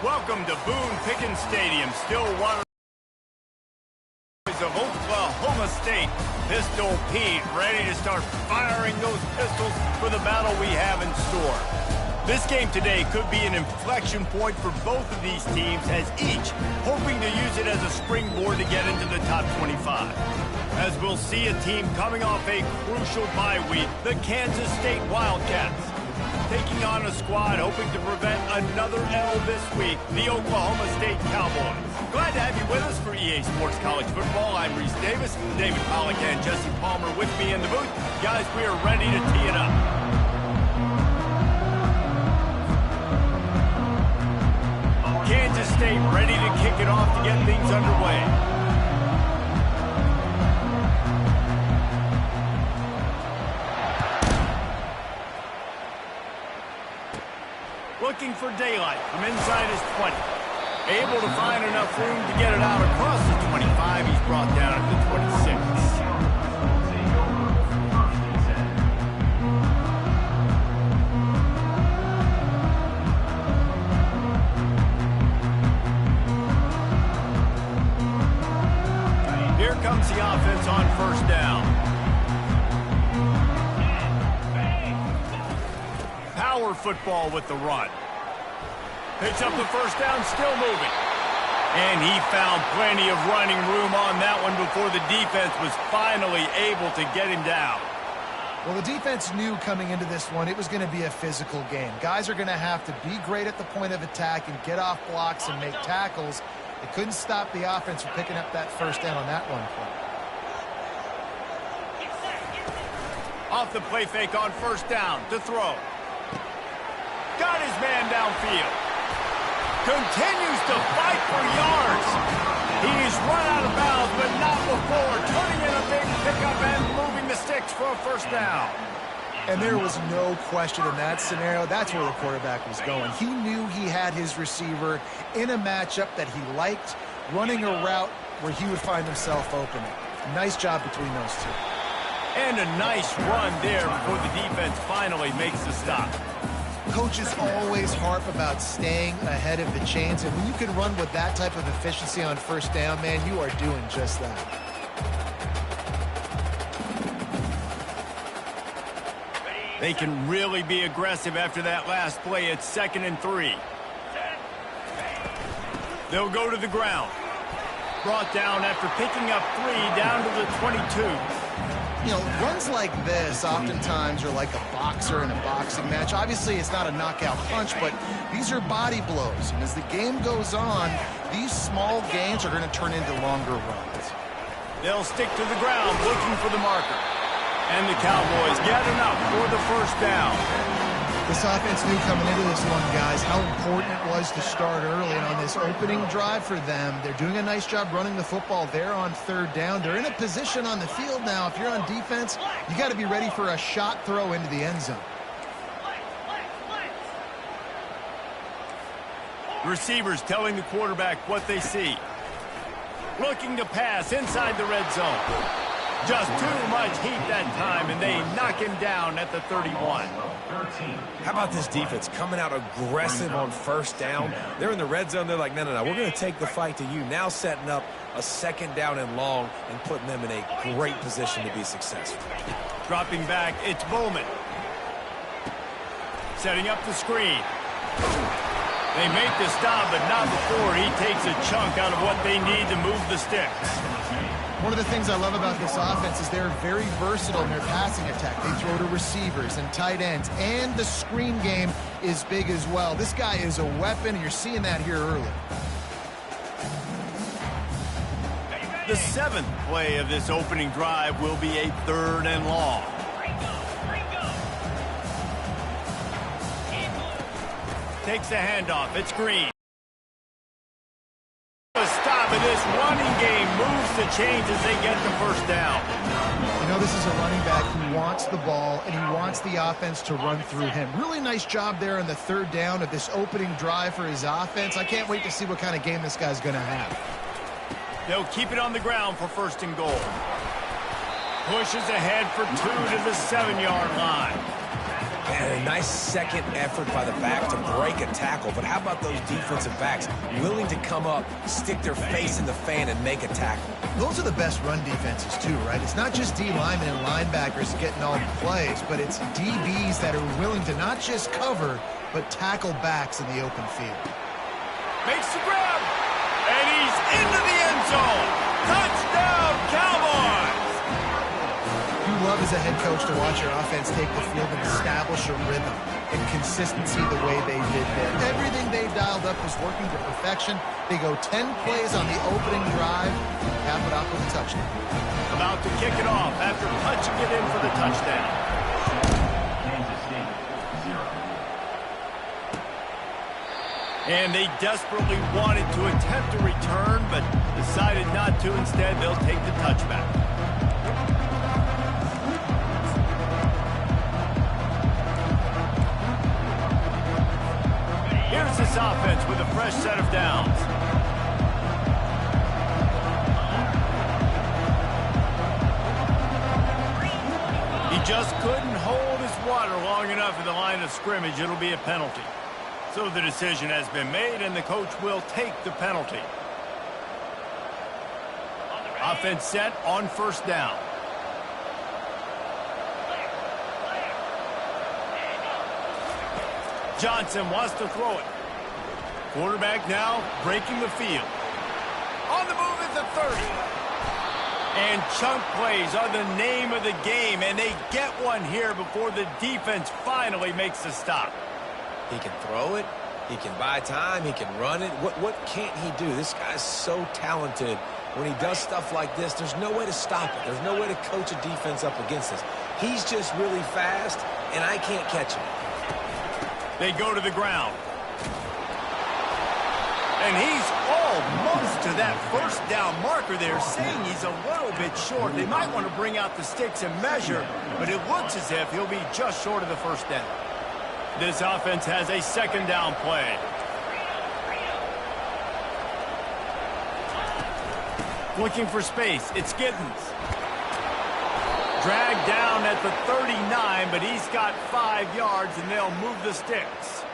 Welcome to Boone Pickens Stadium, Stillwater of Oklahoma State. Pistol Pete ready to start firing those pistols for the battle we have in store. This game today could be an inflection point for both of these teams, as each hoping to use it as a springboard to get into the top 25. As we'll see a team coming off a crucial bye week, the Kansas State Wildcats, taking on a squad hoping to prevent another L this week, the Oklahoma State Cowboys. Glad to have you with us for EA Sports College Football. I'm Reese Davis, David Pollack and Jesse Palmer with me in the booth. Guys, we are ready to tee it up. Kansas State ready to kick it off to get things underway. Looking for daylight from inside his 20. Able to find enough room to get it out across the 25. He's brought down at the 26. Here comes the offense on first down. Power football with the run. Picks up the first down, still moving. And he found plenty of running room on that one before the defense was finally able to get him down. Well, the defense knew coming into this one it was going to be a physical game. Guys are going to have to be great at the point of attack and get off blocks and make tackles. They couldn't stop the offense from picking up that first down on that one play. Off the play fake on first down to throw. Got his man downfield. Continues to fight for yards. He's run out of bounds, but not before. Turning in a big pickup and moving the sticks for a first down. And there was no question in that scenario. That's where the quarterback was going. He knew he had his receiver in a matchup that he liked, running a route where he would find himself opening. Nice job between those two. And a nice run there before the defense finally makes the stop. Coaches always harp about staying ahead of the chains, and when you can run with that type of efficiency on first down, man, you are doing just that. They can really be aggressive after that last play. It's 2nd and 3. They'll go to the ground. Brought down after picking up 3 down to the 22. You know, runs like this oftentimes are like a boxer in a boxing match. Obviously, it's not a knockout punch, but these are body blows. And as the game goes on, these small gains are going to turn into longer runs. They'll stick to the ground looking for the marker. And the Cowboys get enough for the first down. This offense knew coming into this one, guys, how important it was to start early. And on this opening drive for them, they're doing a nice job running the football there on third down. They're in a position on the field now. If you're on defense, you got to be ready for a shot throw into the end zone. Receivers telling the quarterback what they see. Looking to pass inside the red zone. Just too much heat that time, and they knock him down at the 31. How about this defense coming out aggressive on first down? They're in the red zone. They're like, no, we're going to take the fight to you. Now setting up a 2nd down and long and putting them in a great position to be successful. Dropping back, it's Bowman. Setting up the screen. They make the stop, but not before he takes a chunk out of what they need to move the sticks. One of the things I love about this offense is they're very versatile in their passing attack. They throw to receivers and tight ends, and the screen game is big as well. This guy is a weapon, and you're seeing that here early. The 7th play of this opening drive will be a 3rd and long. Takes the handoff. It's Green. Stop, and this running game moves the chains as they get the first down. You know, this is a running back who wants the ball, and he wants the offense to run through him. Really nice job there on the 3rd down of this opening drive for his offense. I can't wait to see what kind of game this guy's going to have. They'll keep it on the ground for 1st and goal. Pushes ahead for 2 to the 7-yard line. And a nice second effort by the back to break a tackle. But how about those defensive backs willing to come up, stick their face in the fan, and make a tackle? Those are the best run defenses, too, right? It's not just D linemen and linebackers getting all the plays, but it's DBs that are willing to not just cover, but tackle backs in the open field. Makes the grab, and he's into the end zone. Touchdown, Cowboys! You love as a head coach to watch your offense take the field and establish a rhythm and consistency the way they did there. Everything they dialed up was working to perfection. They go 10 plays on the opening drive, cap it off with a touchdown. About to kick it off after punching it in for the touchdown. And they desperately wanted to attempt a return, but decided not to. Instead, they'll take the touchback. Here's this offense with a fresh set of downs. He just couldn't hold his water long enough in the line of scrimmage. It'll be a penalty. So the decision has been made, and the coach will take the penalty. Offense set on first down. Johnson wants to throw it. Quarterback now breaking the field. On the move at the 30. And chunk plays are the name of the game, and they get one here before the defense finally makes the stop. He can throw it. He can buy time. He can run it. What can't he do? This guy's so talented. When he does stuff like this, there's no way to stop it. There's no way to coach a defense up against this. He's just really fast, and I can't catch him. They go to the ground. And he's almost to that first down marker there, saying he's a little bit short. They might want to bring out the sticks and measure, but it looks as if he'll be just short of the first down. This offense has a second down play. Looking for space. It's Giddens. Dragged down at the 39, but he's got 5 yards, and they'll move the sticks.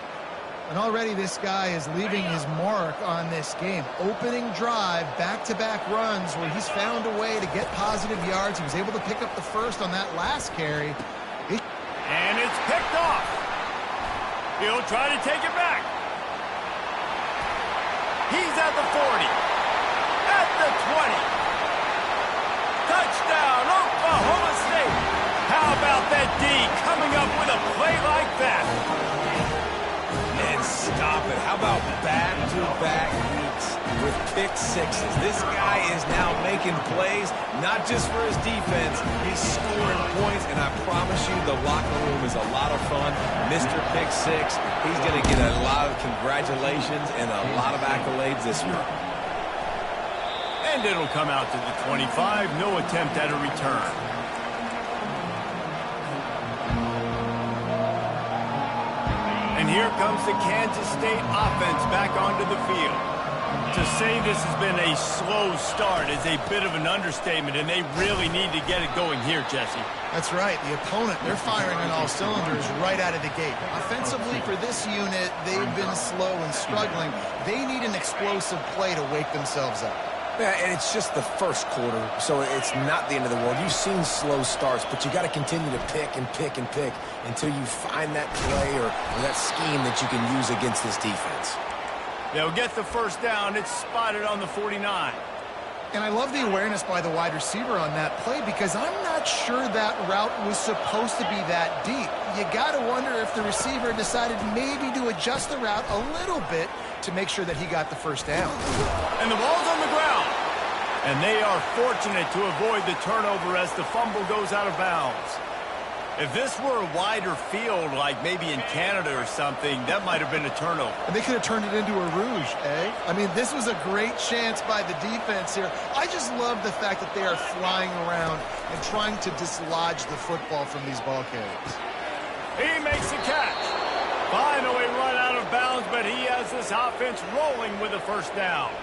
And already this guy is leaving his mark on this game. Opening drive, back-to-back runs where he's found a way to get positive yards. He was able to pick up the first on that last carry. And it's picked off. He'll try to take it back. He's at the 40. At the 20. Touchdown, Oklahoma State. How about that D coming up with a play like that? And stop it. How about back-to-back weeks with pick sixes? This guy is now making plays, not just for his defense. He's scoring points, and I promise you the locker room is a lot of fun. Mr. Pick Six, he's going to get a lot of congratulations and a lot of accolades this week. And it'll come out to the 25. No attempt at a return. And here comes the Kansas State offense back onto the field. To say this has been a slow start is a bit of an understatement, and they really need to get it going here, Jesse. That's right. The opponent, they're firing on all cylinders right out of the gate. Offensively, for this unit, they've been slow and struggling. They need an explosive play to wake themselves up. Yeah, and it's just the first quarter, so it's not the end of the world. You've seen slow starts, but you got to continue to pick and pick and pick until you find that play or that scheme that you can use against this defense. They'll get the first down. It's spotted on the 49. And I love the awareness by the wide receiver on that play because I'm not sure that route was supposed to be that deep. You got to wonder if the receiver decided maybe to adjust the route a little bit to make sure that he got the first down. And the ball's on the ground. And they are fortunate to avoid the turnover as the fumble goes out of bounds. If this were a wider field, like maybe in Canada or something, that might have been a turnover. And they could have turned it into a rouge, eh? I mean, this was a great chance by the defense here. I just love the fact that they are flying around and trying to dislodge the football from these ball carriers. He makes the catch. Finally run out of bounds, but he has this offense rolling with a first down.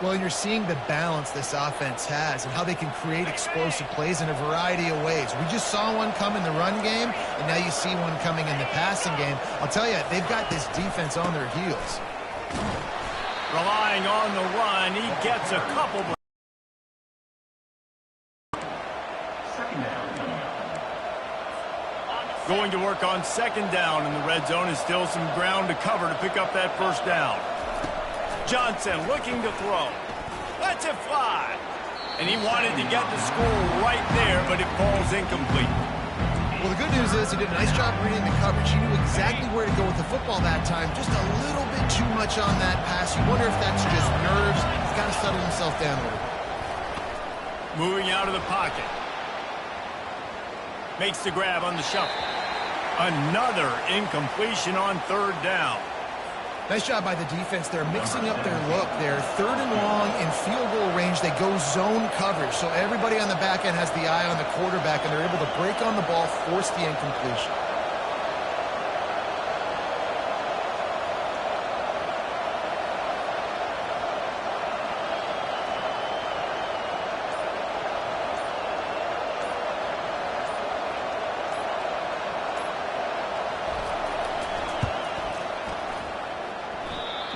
Well, you're seeing the balance this offense has and how they can create explosive plays in a variety of ways. We just saw one come in the run game, and now you see one coming in the passing game. I'll tell you, they've got this defense on their heels. Relying on the run, he gets a couple. Going to work on second down in the red zone, and still some ground to cover to pick up that first down. Johnson looking to throw. Lets it fly. And he wanted to get the score right there, but it falls incomplete. Well, the good news is he did a nice job reading the coverage. He knew exactly where to go with the football that time. Just a little bit too much on that pass. You wonder if that's just nerves. He's got to settle himself down a little bit. Moving out of the pocket. Makes the grab on the shuffle. Another incompletion on third down. Nice job by the defense. They're mixing up their look. They're third and long in field goal range. They go zone coverage. So everybody on the back end has the eye on the quarterback, and they're able to break on the ball, force the incompletion.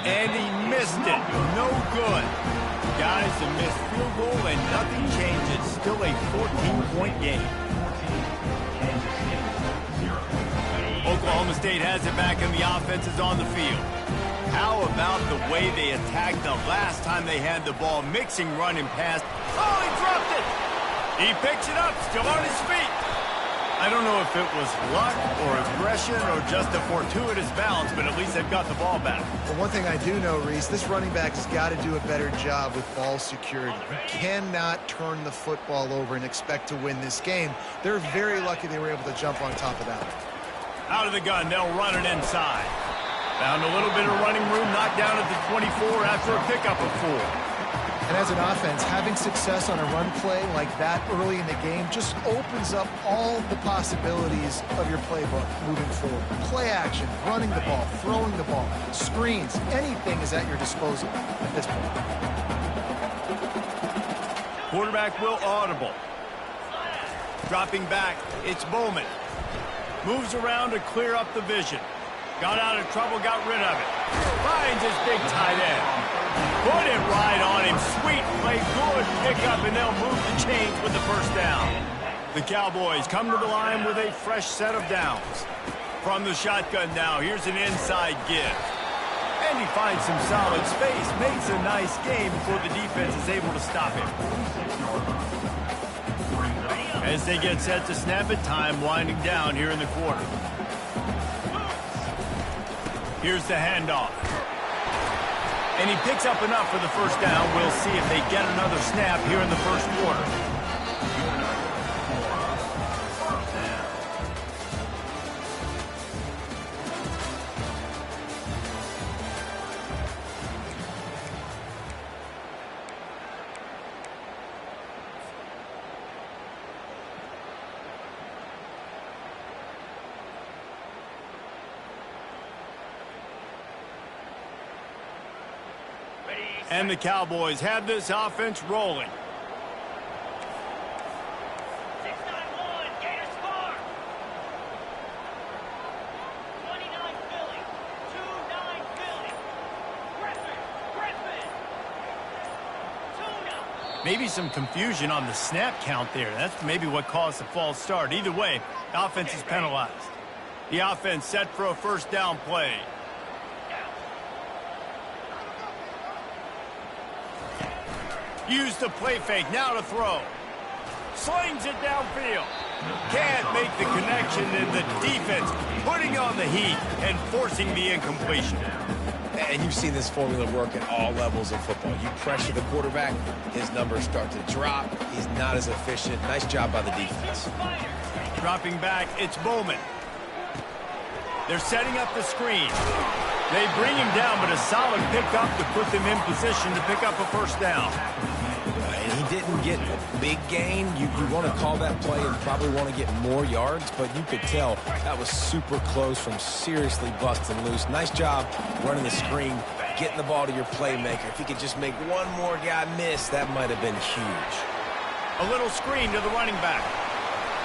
And he missed it. No good. Guys, a missed field goal and nothing changes. Still a 14-point game. Oklahoma State has it back and the offense is on the field. How about the way they attacked the last time they had the ball? Mixing run and pass. Oh, he dropped it. He picks it up, still on his feet. I don't know if it was luck or aggression or just a fortuitous bounce, but at least they've got the ball back. But one thing I do know, Reese, this running back has got to do a better job with ball security. You cannot turn the football over and expect to win this game. They're very lucky they were able to jump on top of that. Out of the gun, they'll run it inside. Found a little bit of running room, knocked down at the 24 after a pickup of 4. And as an offense, having success on a run play like that early in the game just opens up all the possibilities of your playbook moving forward. Play action, running the ball, throwing the ball, screens, anything is at your disposal at this point. Quarterback will audible. Dropping back, it's Bowman. Moves around to clear up the vision. Got out of trouble, got rid of it. Finds his big tight end. Put it right on him. Sweet play, good pickup, and they'll move the chains with the first down. The Cowboys come to the line with a fresh set of downs. From the shotgun now, here's an inside give. And he finds some solid space, makes a nice game before the defense is able to stop him. As they get set to snap it, time winding down here in the quarter. Here's the handoff. And he picks up enough for the first down. We'll see if they get another snap here in the first quarter. And the Cowboys have this offense rolling. 6-9-1, Gator score. 29 Philly, 2-9 Philly. Griffin. 2-0. Maybe some confusion on the snap count there. That's maybe what caused the false start. Either way, the offense is penalized. The offense set for a first down play. Use the play fake, now to throw. Slings it downfield. Can't make the connection, and the defense putting on the heat and forcing the incompletion. And you've seen this formula work at all levels of football. You pressure the quarterback, his numbers start to drop. He's not as efficient. Nice job by the defense. Dropping back, it's Bowman. They're setting up the screen. They bring him down, but a solid pickup to put them in position to pick up a first down. And he didn't get a big gain. You want to call that play and probably want to get more yards, but you could tell that was super close from seriously busting loose. Nice job running the screen getting the ball to your playmaker. If he could just make one more guy miss, that might have been huge. A little screen to the running back.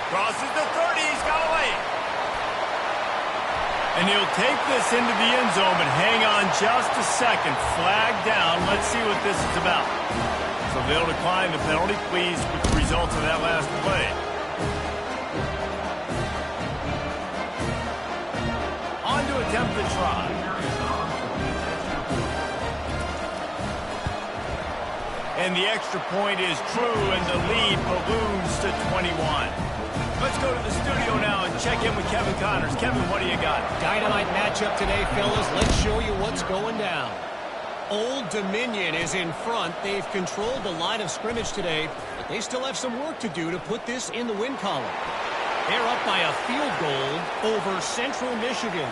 Crosses the 30. He's got away. And he'll take this into the end zone, but hang on just a second. Flag down. Let's see what this is about. So they'll decline the penalty. Pleased with the results of that last play. On to attempt the try. And the extra point is true, and the lead balloons to 21. Let's go to the studio now and check in with Kevin Connors. Kevin, what do you got? Dynamite matchup today, fellas. Let's show you what's going down. Old Dominion is in front. They've controlled the line of scrimmage today, but they still have some work to do to put this in the win column. They're up by a field goal over Central Michigan.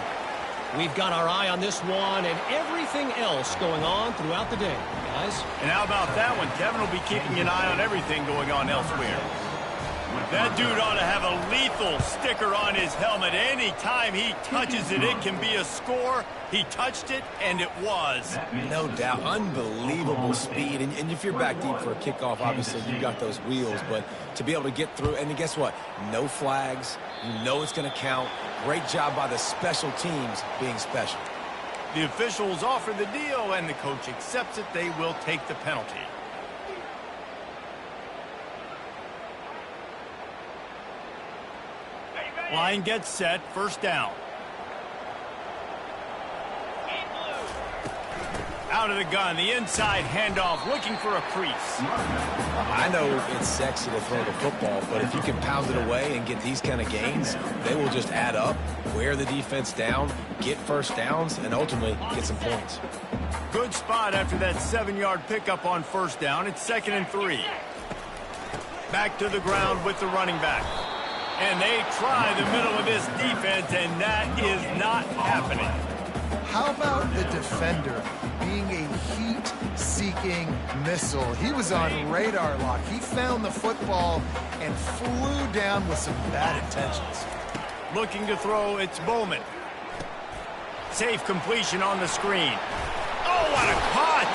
We've got our eye on this one and everything else going on throughout the day, guys. And how about that one? Kevin will be keeping an eye on everything going on elsewhere. That dude ought to have a lethal sticker on his helmet. Anytime he touches it, it can be a score. He touched it, and it was. No doubt. Unbelievable speed. And if you're back deep for a kickoff, obviously you got those wheels. But to be able to get through, and guess what? No flags. You know it's going to count. Great job by the special teams being special. The officials offer the deal, and the coach accepts it. They will take the penalty. Line gets set, first down. Out of the gun, the inside handoff, looking for a crease. I know it's sexy to throw the football, but if you can pound it away and get these kind of gains, they will just add up, wear the defense down, get first downs, and ultimately get some points. Good spot after that 7-yard pickup on first down. It's 2nd and 3. Back to the ground with the running back. And they try the middle of this defense, and that is not happening. How about the defender being a heat-seeking missile? He was on radar lock. He found the football and flew down with some bad intentions. Looking to throw, it's Bowman. Safe completion on the screen. Oh, what a cut!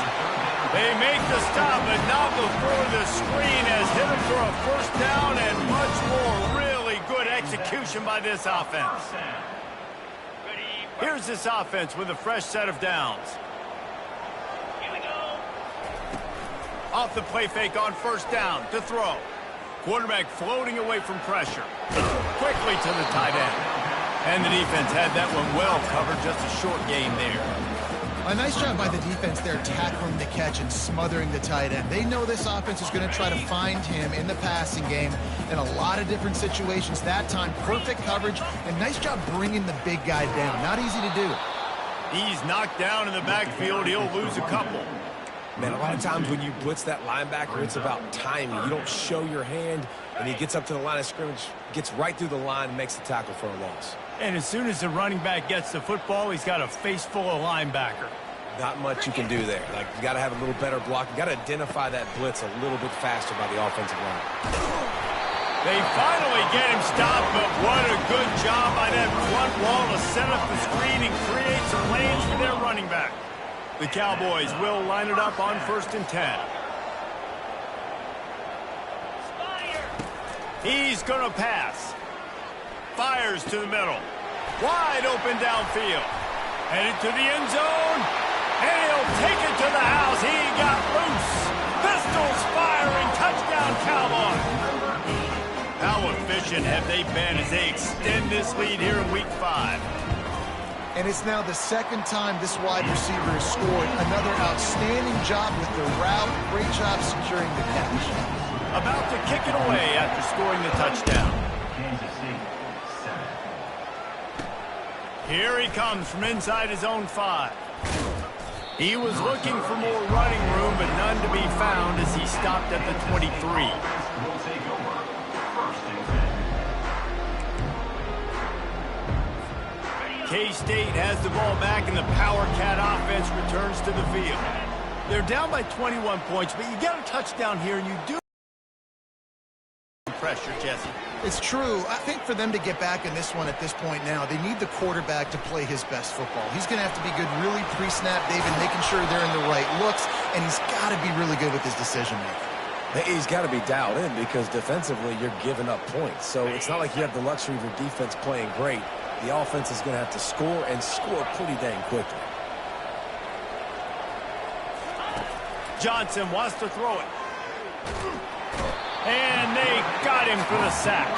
They make the stop, but not before the screen has hit him for a first down and much more. Really good execution by this offense. Here's this offense with a fresh set of downs. Here we go. Off the play fake on first down to throw. Quarterback floating away from pressure. Quickly to the tight end. And the defense had that one well covered, just a short gain there. A nice job by the defense there, tackling the catch and smothering the tight end. They know this offense is going to try to find him in the passing game in a lot of different situations. That time, perfect coverage, and nice job bringing the big guy down. Not easy to do. He's knocked down in the backfield. He'll lose a couple. Man, a lot of times when you blitz that linebacker, it's about timing. You don't show your hand, and he gets up to the line of scrimmage, gets right through the line, and makes the tackle for a loss. And as soon as the running back gets the football, he's got a face full of linebacker. Not much you can do there. Like, you got to have a little better block. You got to identify that blitz a little bit faster by the offensive line. They finally get him stopped, but what a good job by that front wall to set up the screen and create some lanes for their running back. The Cowboys will line it up on 1st and 10. He's going to pass. Fires to the middle. Wide open downfield. Headed to the end zone. And he'll take it to the house. He got loose. Pistols firing. Touchdown, Cowboys. How efficient have they been as they extend this lead here in Week 5? And it's now the second time this wide receiver has scored. Another outstanding job with the route. Great job securing the catch. About to kick it away after scoring the touchdown. Here he comes from inside his own 5. He was looking for more running room, but none to be found as he stopped at the 23. K-State has the ball back, and the Power Cat offense returns to the field. They're down by 21 points, but you get a touchdown here, and you do pressure, Jesse. It's true. I think for them to get back in this one at this point now, they need the quarterback to play his best football. He's going to have to be good really pre-snap, David, making sure they're in the right looks, and he's got to be really good with his decision-making. He's got to be dialed in because defensively you're giving up points. So it's not like you have the luxury of your defense playing great. The offense is going to have to score and score pretty dang quickly. Johnson wants to throw it. And they got him for the sack.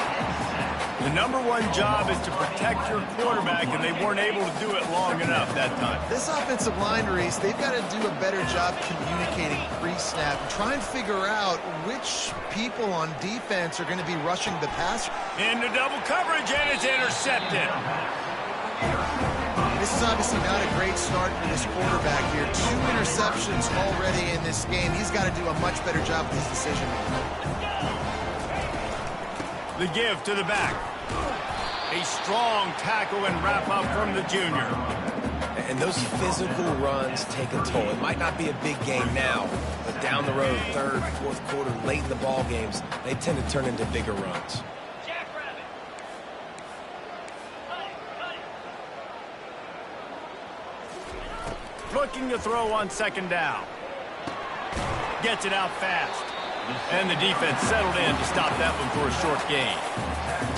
The #1 job is to protect your quarterback, and they weren't able to do it long enough that time. This offensive line, Reese, they've got to do a better job communicating pre-snap and try and figure out which people on defense are going to be rushing the pass. Into double coverage, and it's intercepted. This is obviously not a great start for this quarterback here. 2 interceptions already in this game. He's got to do a much better job with his decision-making. The give to the back. A strong tackle and wrap-up from the junior. And those physical runs take a toll. It might not be a big game now, but down the road, third, fourth quarter, late in the ball games, they tend to turn into bigger runs. Jackrabbit. Cut it. Looking to throw on second down. Gets it out fast. And the defense settled in to stop that one for a short gain.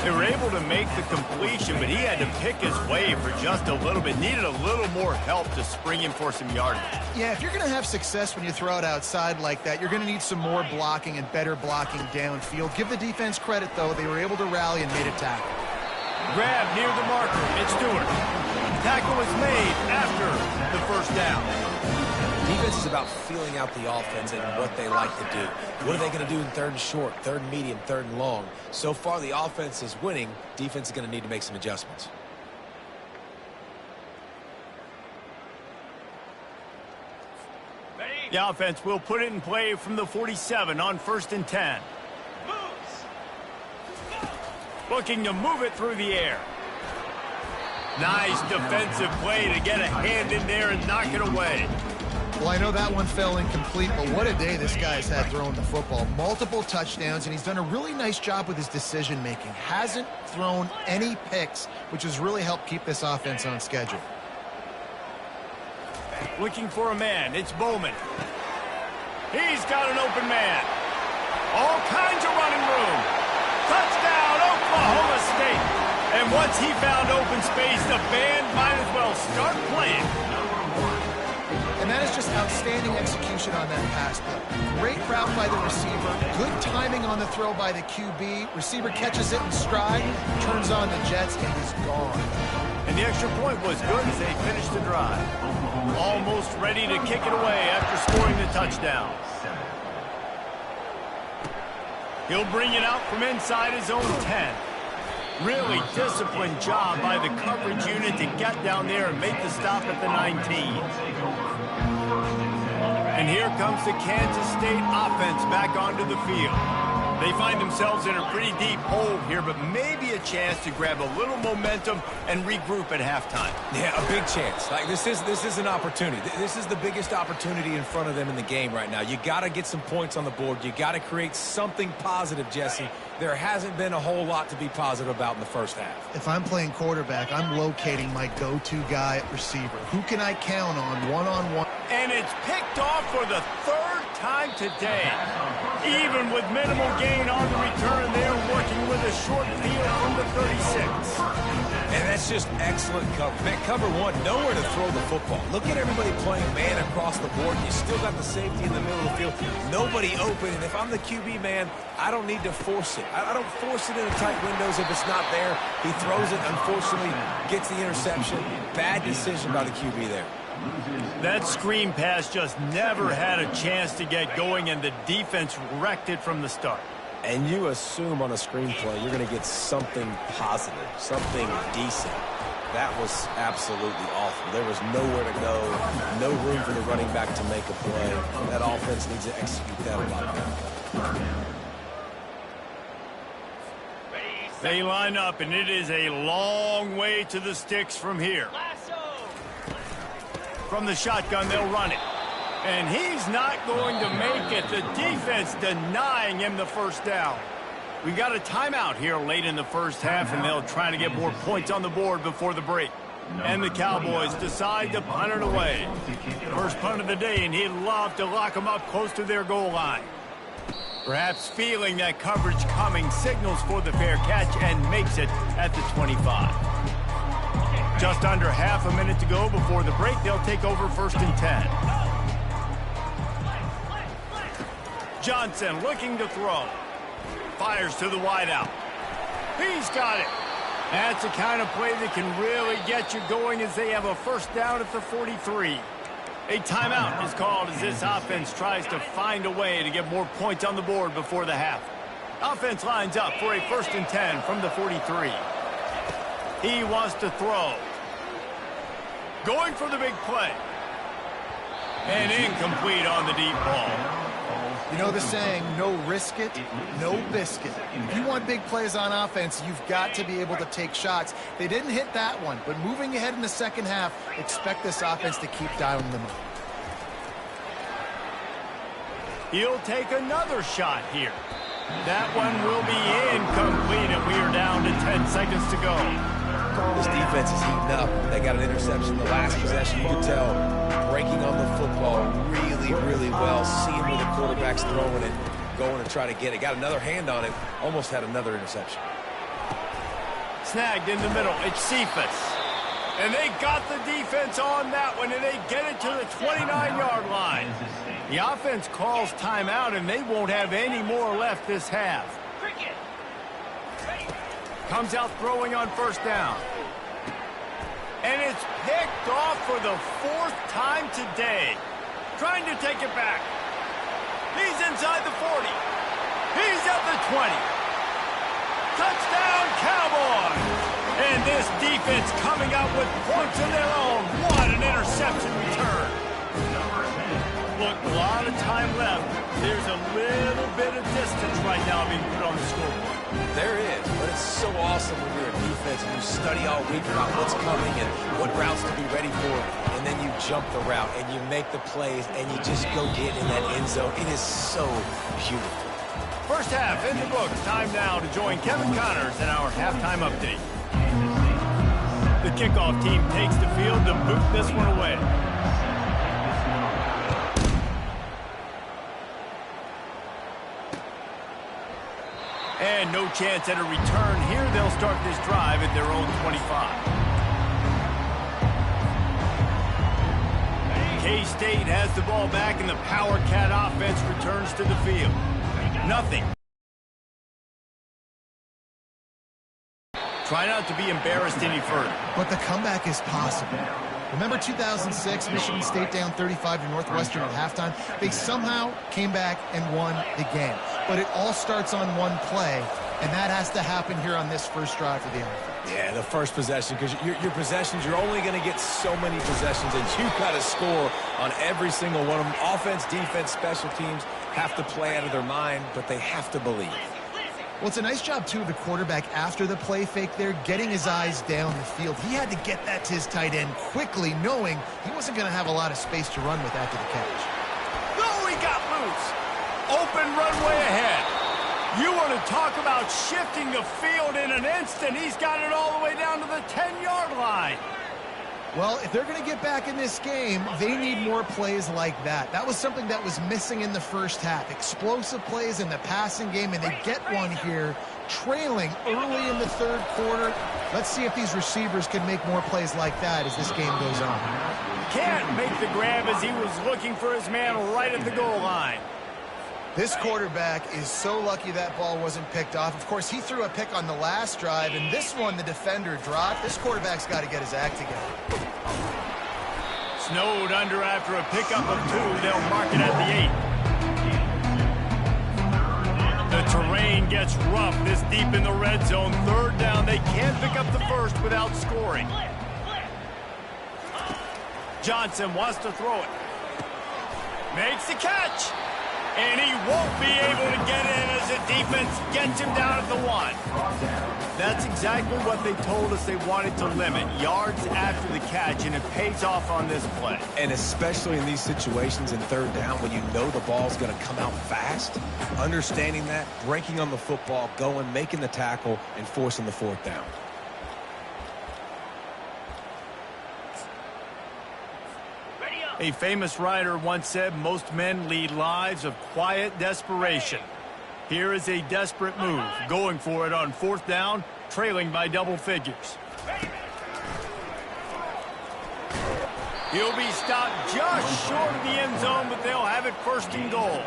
They were able to make the completion, but he had to pick his way for just a little bit. Needed a little more help to spring him for some yardage. Yeah, if you're going to have success when you throw it outside like that, you're going to need some more blocking and better blocking downfield. Give the defense credit, though. They were able to rally and made a tackle. Grab near the marker. It's Stewart. Tackle was made after the first down. Defense is about feeling out the offense and what they like to do. What are they going to do in third and short, third and medium, third and long? So far, the offense is winning. Defense is going to need to make some adjustments. The offense will put it in play from the 47 on 1st and 10. Looking to move it through the air. Nice defensive play to get a hand in there and knock it away. Well, I know that one fell incomplete, but what a day this guy's had throwing the football. Multiple touchdowns, and he's done a really nice job with his decision-making. Hasn't thrown any picks, which has really helped keep this offense on schedule. Looking for a man. It's Bowman. He's got an open man. All kinds of running room. Touchdown, Oklahoma State. And once he found open space, the band might as well start playing. And that is just outstanding execution on that pass play. Great route by the receiver. Good timing on the throw by the QB. Receiver catches it in stride, turns on the jets, and is gone. And the extra point was good as they finished the drive. Almost ready to kick it away after scoring the touchdown. He'll bring it out from inside his own 10. Really disciplined job by the coverage unit to get down there and make the stop at the 19. And here comes the Kansas State offense back onto the field. They find themselves in a pretty deep hole here, but maybe a chance to grab a little momentum and regroup at halftime. Yeah, a big chance. Like this is an opportunity. This is the biggest opportunity in front of them in the game right now. You got to get some points on the board. You got to create something positive, Jesse. There hasn't been a whole lot to be positive about in the first half. If I'm playing quarterback, I'm locating my go-to guy at receiver. Who can I count on one-on-one? And it's picked off for the third time today. Even with minimal gain on the return, they're working with a short field from the 36. And that's just excellent cover. Man, cover one, nowhere to throw the football. Look at everybody playing man across the board. You still got the safety in the middle of the field. Nobody open. And if I'm the QB, man, I don't need to force it. I don't force it into tight windows if it's not there. He throws it, unfortunately, gets the interception. Bad decision by the QB there. That screen pass just never had a chance to get going, and the defense wrecked it from the start. And you assume on a screenplay you're going to get something positive, something decent. That was absolutely awful. There was nowhere to go, no room for the running back to make a play. That offense needs to execute that a lot better. They line up, and it is a long way to the sticks from here. From the shotgun, they'll run it. And he's not going to make it. The defense denying him the first down. We got a timeout here late in the first half, and they'll try to get more points on the board before the break. And the Cowboys decide to punt it away. First punt of the day, and he'd love to lock them up close to their goal line. Perhaps feeling that coverage coming, signals for the fair catch and makes it at the 25. Just under half a minute to go before the break. They'll take over 1st and 10. Johnson looking to throw. Fires to the wideout. He's got it. That's the kind of play that can really get you going as they have a first down at the 43. A timeout is called as this offense tries to find a way to get more points on the board before the half. Offense lines up for a 1st and 10 from the 43. He wants to throw. Going for the big play. And incomplete on the deep ball. You know the saying, no risk it, no biscuit. If you want big plays on offense, you've got to be able to take shots. They didn't hit that one, but moving ahead in the second half, expect this offense to keep dialing them up. He'll take another shot here. That one will be incomplete, and we are down to 10 seconds to go. This defense is heating up. They got an interception the last possession. You could tell breaking on the football really, really well. Seeing where the quarterback's throwing it, going to try to get it. Got another hand on it. Almost had another interception. Snagged in the middle. It's Cephas. And they got the defense on that one, and they get it to the 29-yard line. The offense calls timeout, and they won't have any more left this half. Comes out throwing on 1st down. And it's picked off for the 4th time today. Trying to take it back. He's inside the 40. He's at the 20. Touchdown, Cowboys! And this defense coming out with points of their own. What an interception return. Look, a lot of time left. There's a little bit of distance right now being put on the scoreboard. There is, but it's so awesome when you're a defense and you study all week about what's coming and what routes to be ready for, and then you jump the route and you make the plays and you just go get in that end zone. It is so beautiful. First half in the books. Time now to join Kevin Connors in our halftime update. The kickoff team takes the field to boot this one away. And no chance at a return here. They'll start this drive at their own 25. K-State has the ball back, and the Power Cat offense returns to the field. Nothing. Try not to be embarrassed any further. But the comeback is possible. Remember 2006, Michigan State down 35 to Northwestern at halftime? They somehow came back and won the game. But it all starts on one play, and that has to happen here on this first drive for the offense. Yeah, the first possession, because your possessions, you're only going to get so many possessions, and you've got to score on every single one of them. Offense, defense, special teams have to play out of their mind, but they have to believe. Well, it's a nice job, too, of the quarterback after the play fake there, getting his eyes down the field. He had to get that to his tight end quickly, knowing he wasn't going to have a lot of space to run with after the catch. Oh, he got loose. Open runway ahead. You want to talk about shifting the field in an instant. He's got it all the way down to the 10-yard line. Well, if they're going to get back in this game, they need more plays like that. That was something that was missing in the first half. Explosive plays in the passing game, and they get one here, trailing early in the third quarter. Let's see if these receivers can make more plays like that as this game goes on. Can't make the grab as he was looking for his man right at the goal line. This quarterback is so lucky that ball wasn't picked off. Of course, he threw a pick on the last drive, and this one the defender dropped. This quarterback's got to get his act together. Snowed under after a pickup of 2. They'll mark it at the 8. The terrain gets rough this deep in the red zone. Third down. They can't pick up the first without scoring. Johnson wants to throw it. Makes the catch. And he won't be able to get in as the defense gets him down at the 1. That's exactly what they told us they wanted to limit, yards after the catch, and it pays off on this play. And especially in these situations in third down when you know the ball's going to come out fast, understanding that, breaking on the football, going, making the tackle, and forcing the fourth down. A famous writer once said most men lead lives of quiet desperation. Here is a desperate move, going for it on fourth down, trailing by double figures. He'll be stopped just short of the end zone, but they'll have it first and goal.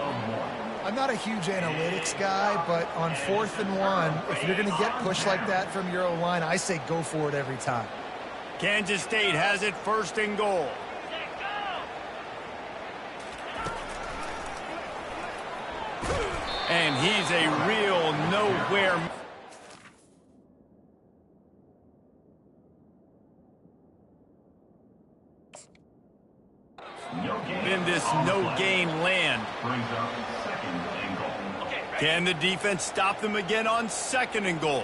I'm not a huge analytics guy, but on 4th and 1, if you're going to get pushed like that from your O-line, I say go for it every time. Kansas State has it first and goal. And he's a real nowhere. In this no-gain land. Can the defense stop them again on 2nd and goal?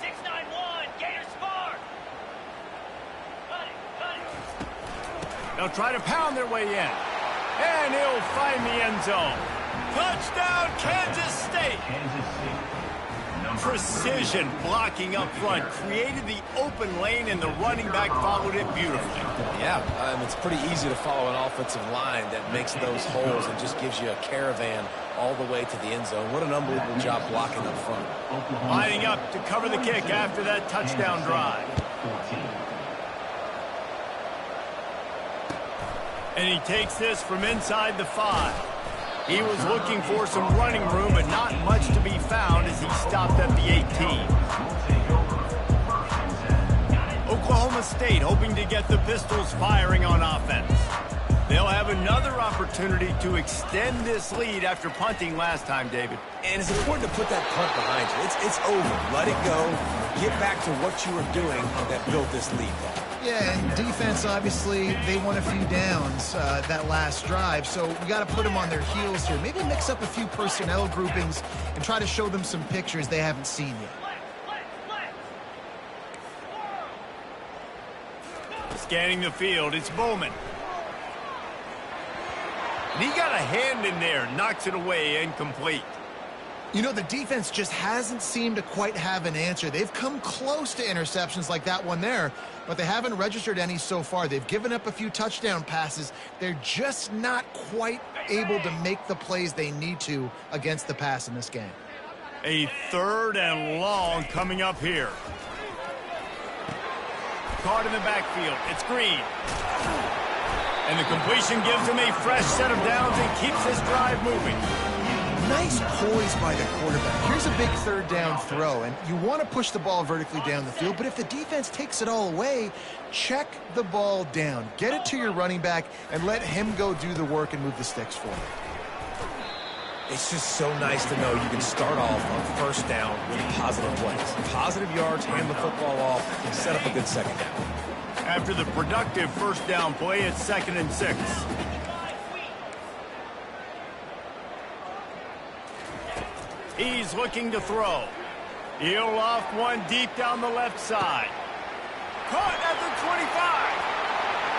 6-9-1, Gators score. Cut it. They'll try to pound their way in. And he'll find the end zone. Touchdown, Kansas State. Precision blocking up front created the open lane, and the running back followed it beautifully. Yeah, it's pretty easy to follow an offensive line that makes those holes and just gives you a caravan all the way to the end zone. What an unbelievable job blocking up front. Lining up to cover the kick after that touchdown drive. And he takes this from inside the 5. He was looking for some running room, but not much to be found as he stopped at the 18. Oklahoma State hoping to get the Pistols firing on offense. They'll have another opportunity to extend this lead after punting last time, David. And it's important to put that punt behind you. It's over. Let it go. Get back to what you were doing that built this lead. Yeah, and defense, obviously, they won a few downs that last drive, so we got to put them on their heels here. Maybe mix up a few personnel groupings and try to show them some pictures they haven't seen yet. Scanning the field, it's Bowman. And he got a hand in there, knocks it away, incomplete. You know, the defense just hasn't seemed to quite have an answer. They've come close to interceptions like that one there, but they haven't registered any so far. They've given up a few touchdown passes. They're just not quite able to make the plays they need to against the pass in this game. A 3rd and long coming up here. Caught in the backfield. It's Green. And the completion gives him a fresh set of downs and keeps this drive moving. Nice poise by the quarterback. Here's a big 3rd down throw, and you want to push the ball vertically down the field, but if the defense takes it all away, check the ball down. Get it to your running back and let him go do the work and move the sticks for you. It's just so nice to know you can start off on 1st down with positive plays. Positive yards, hand the football off, and set up a good 2nd down. After the productive 1st down play, it's 2nd and 6. He's looking to throw. He'll loft one deep down the left side. Caught at the 25.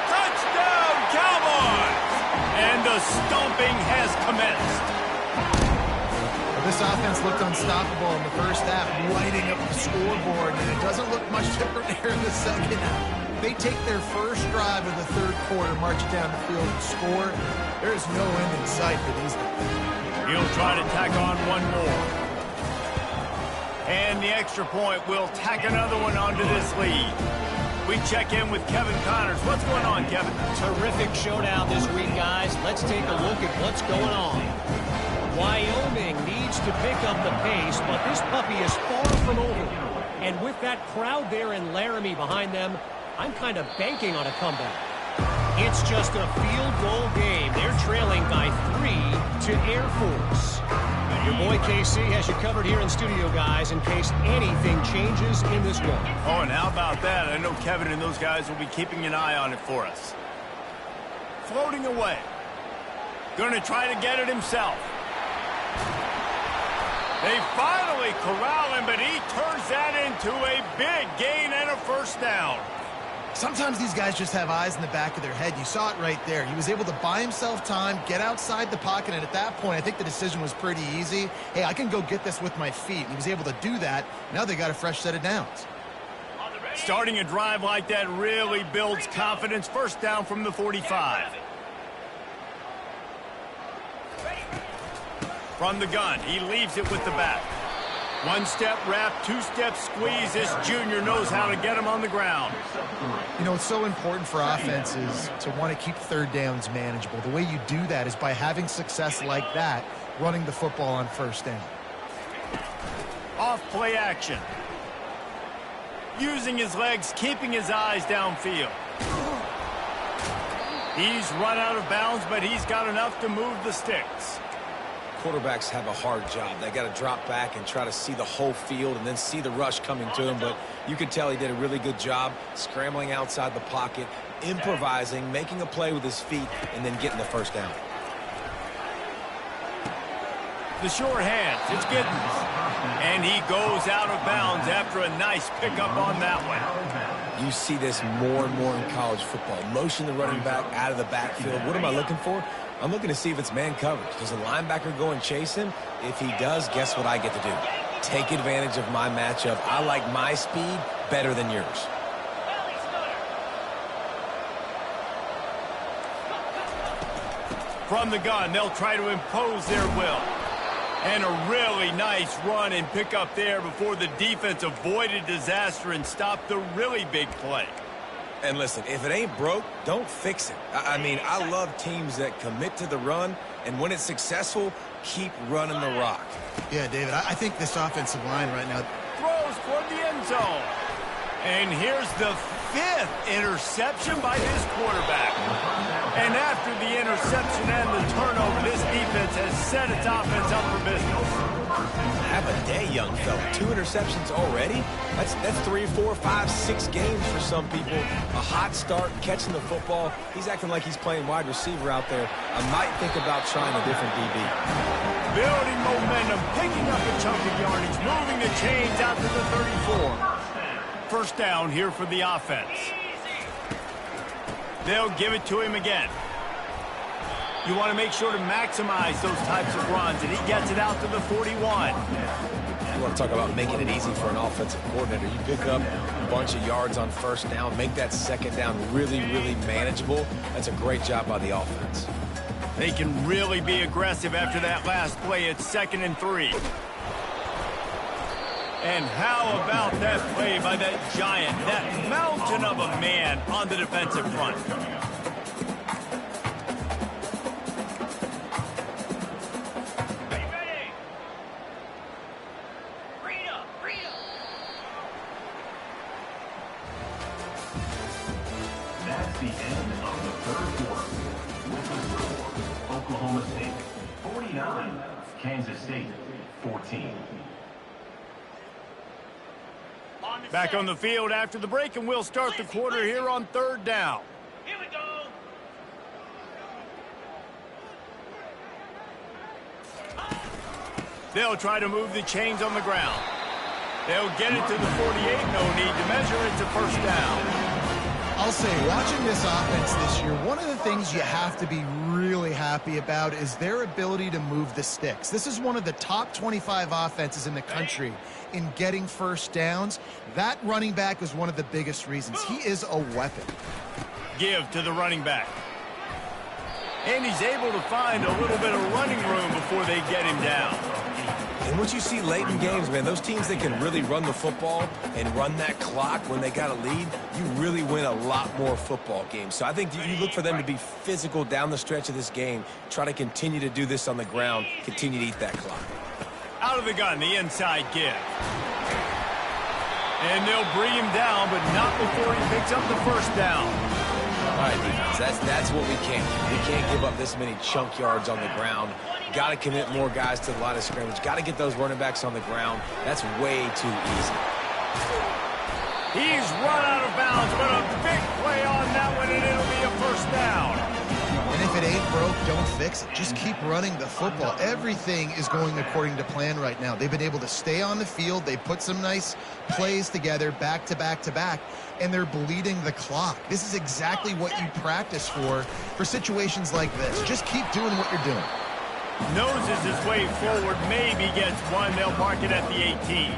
Touchdown, Cowboys! And the stomping has commenced. This offense looked unstoppable in the first half, lighting up the scoreboard, and it doesn't look much different here in the second half. They take their first drive of the 3rd quarter, march it down the field, and score. There is no end in sight for these guys. He'll try to tack on one more. And the extra point will tack another one onto this lead. We check in with Kevin Connors. What's going on, Kevin? Terrific showdown this week, guys. Let's take a look at what's going on. Wyoming needs to pick up the pace, but this puppy is far from over. And with that crowd there in Laramie behind them, I'm kind of banking on a comeback. It's just a field goal game. They're trailing by 3 to Air Force. Your boy KC has you covered here in studio, guys, in case anything changes in this one. Oh, and how about that? I know Kevin and those guys will be keeping an eye on it for us. Floating away. Going to try to get it himself. They finally corral him, but he turns that into a big gain and a first down. Sometimes these guys just have eyes in the back of their head. You saw it right there. He was able to buy himself time, get outside the pocket, and at that point, I think the decision was pretty easy. Hey, I can go get this with my feet. He was able to do that. Now they got a fresh set of downs. Starting a drive like that really builds confidence. First down from the 45. From the gun, he leaves it with the back. One-step wrap, two-step squeeze. This junior knows how to get him on the ground. You know, it's so important for offenses to want to keep third downs manageable. The way you do that is by having success like that, running the football on first down. Off play action. Using his legs, keeping his eyes downfield. He's run out of bounds, but he's got enough to move the sticks. Quarterbacks have a hard job. They got to drop back and try to see the whole field and then see the rush coming to him. But you could tell he did a really good job scrambling outside the pocket, improvising, making a play with his feet, and then getting the first down. The short hands, it's Giddens. And he goes out of bounds after a nice pickup on that one. You see this more and more in college football. Motion the running back out of the backfield. What am I looking for? I'm looking to see if it's man coverage. Does a linebacker go and chase him? If he does, guess what I get to do? Take advantage of my matchup. I like my speed better than yours. From the gun, they'll try to impose their will. And a really nice run and pick up there before the defense avoided disaster and stopped the really big play. And listen, if it ain't broke, don't fix it. I mean, I love teams that commit to the run, and when it's successful, keep running the rock. Yeah, David, I think this offensive line right now. Throws toward the end zone. And here's the 5th interception by this quarterback. And after the interception and the turnover, this defense has set its offense up for business. Have a day, young fella. 2 interceptions already? That's 3, 4, 5, 6 games for some people. A hot start, catching the football. He's acting like he's playing wide receiver out there. I might think about trying a different DB. Building momentum, picking up a chunk of yardage, moving the chains out to the 34. First down here for the offense. They'll give it to him again. You want to make sure to maximize those types of runs, and he gets it out to the 41. You want to talk about making it easy for an offensive coordinator. You pick up a bunch of yards on first down, make that second down really, really manageable. That's a great job by the offense. They can really be aggressive after that last play. It's 2nd and 3. And how about that play by that giant, that mountain of a man on the defensive front? Are you ready? Rita! That's the end of the third quarter. With the score, Oklahoma State 49, Kansas State 14. Back on the field after the break, and we'll start the quarter here on 3rd down. Here we go. They'll try to move the chains on the ground. They'll get it to the 48. No need to measure. It's a first down. I'll say, watching this offense this year, one of the things you have to be really happy about is their ability to move the sticks. This is one of the top 25 offenses in the country in getting first downs. That running back is one of the biggest reasons. He is a weapon. Give to the running back. And he's able to find a little bit of running room before they get him down. And what you see late in games, man, those teams that can really run the football and run that clock when they got a lead, you really win a lot more football games. So I think you look for them to be physical down the stretch of this game, try to continue to do this on the ground, continue to eat that clock. Out of the gun, the inside give. And they'll bring him down, but not before he picks up the first down. All right, defense, that's what we can't do. We can't give up this many chunk yards on the ground. Got to commit more guys to the line of scrimmage. Got to get those running backs on the ground. That's way too easy. He's run out of bounds, but a big play on that one, and it'll be a first down. And If it ain't broke, don't fix it. Just keep running the football. Everything is going according to plan right now. They've been able to stay on the field. They put some nice plays together back to back to back, and they're bleeding the clock. This is exactly what you practice for situations like this. Just keep doing what you're doing. Noses his way forward, maybe gets one. They'll mark it at the 18.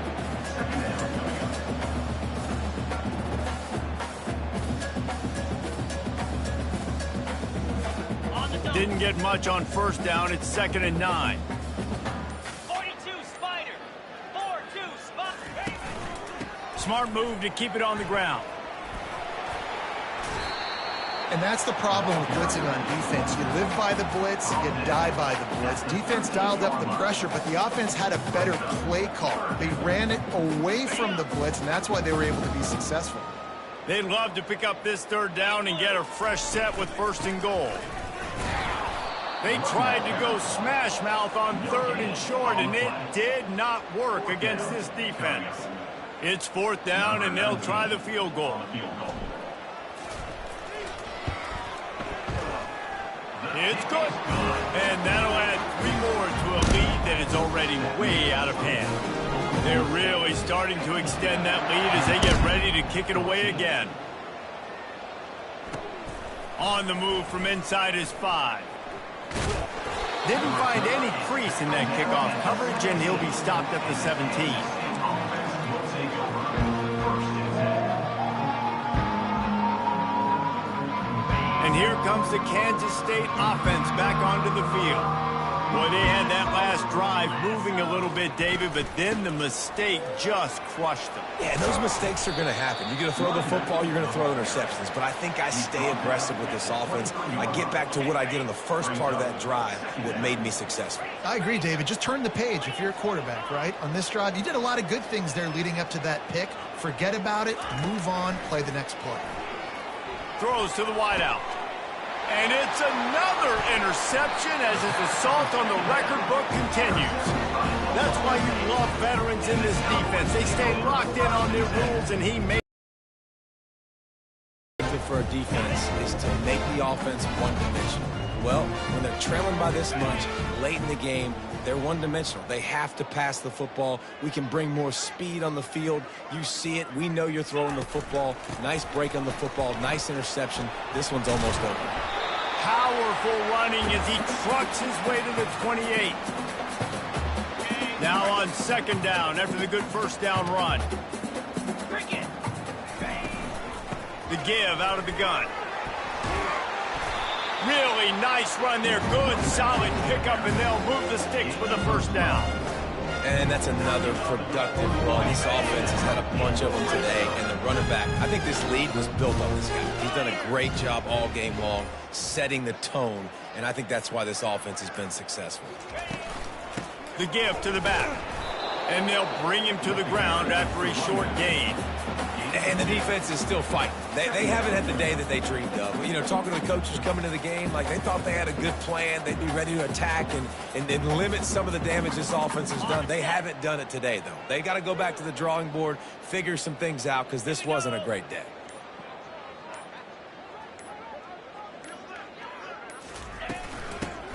Didn't get much on first down. It's 2nd and 9. 42 Spider. 4-2 Spider. Smart move to keep it on the ground. And that's the problem with blitzing on defense. You live by the blitz, you die by the blitz. Defense dialed up the pressure, but the offense had a better play call. They ran it away from the blitz, and that's why they were able to be successful. They'd love to pick up this 3rd down and get a fresh set with 1st and goal. They tried to go smash mouth on 3rd and short, and it did not work against this defense. It's 4th down, and they'll try the field goal. It's good. And that'll add 3 more to a lead that is already way out of hand. They're really starting to extend that lead as they get ready to kick it away again. On the move from inside his 5. Didn't find any crease in that kickoff coverage, and he'll be stopped at the 17. And here comes the Kansas State offense back onto the field. Boy, they had that last drive moving a little bit, David, but then the mistake just crushed them. Yeah, those mistakes are going to happen. You're going to throw the football, you're going to throw interceptions. But I think I stay aggressive with this offense. I get back to what I did in the first part of that drive that made me successful. I agree, David. Just turn the page if you're a quarterback, right? On this drive, you did a lot of good things there leading up to that pick. Forget about it, move on, play the next play. Throws to the wideout. And it's another interception as his assault on the record book continues. That's why you love veterans in this defense. They stay locked in on their rules, and he made for a defense is to make the offense one-dimensional. Well, when they're trailing by this much late in the game, they're one-dimensional. They have to pass the football. We can bring more speed on the field. You see it. We know you're throwing the football. Nice break on the football. Nice interception. This one's almost over. Powerful running as he trucks his way to the 28. Now on 2nd down after the good 1st down run. The give out of the gun. Really nice run there. Good, solid pickup, and they'll move the sticks for the 1st down. And that's another productive run. This offense has had a bunch of them today, and the running back, I think this lead was built on this guy. He's done a great job all game long setting the tone, and I think that's why this offense has been successful. The give to the back. And they'll bring him to the ground after a short gain. And the defense is still fighting. They haven't had the day that they dreamed of. You know, talking to the coaches coming to the game, like they thought they had a good plan. They'd be ready to attack and limit some of the damage this offense has done. They haven't done it today, though. They got to go back to the drawing board, figure some things out, because this wasn't a great day.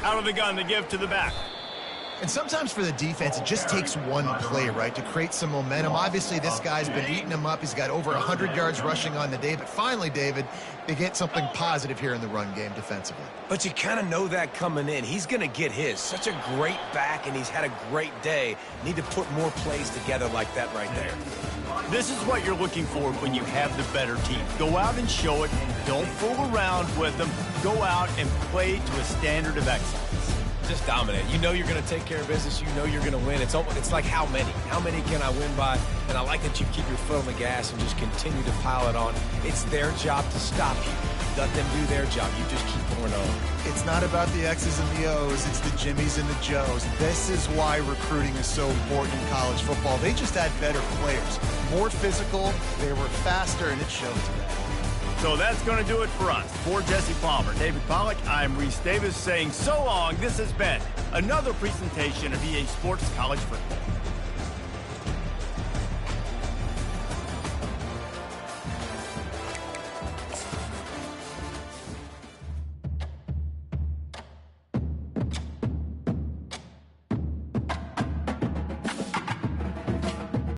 Out of the gun, the give to the back. And sometimes for the defense, it just takes one play, right, to create some momentum. Obviously, this guy's been eating them up. He's got over 100 yards rushing on the day. But finally, David, they get something positive here in the run game defensively. But you kind of know that coming in. He's going to get his. Such a great back, and he's had a great day. Need to put more plays together like that right there. This is what you're looking for when you have the better team. Go out and show it. Don't fool around with them. Go out and play to a standard of excellence. Just dominate. You know you're going to take care of business. You know you're going to win. It's like how many? How many can I win by? And I like that you keep your foot on the gas and just continue to pile it on. It's their job to stop you. Let them do their job. You just keep pouring on. It's not about the X's and the O's. It's the Jimmies and the Joes. This is why recruiting is so important in college football. They just had better players. More physical. They were faster, and it showed today. So that's going to do it for us. For Jesse Palmer, David Pollack, I'm Reese Davis saying so long. This has been another presentation of EA Sports College Football.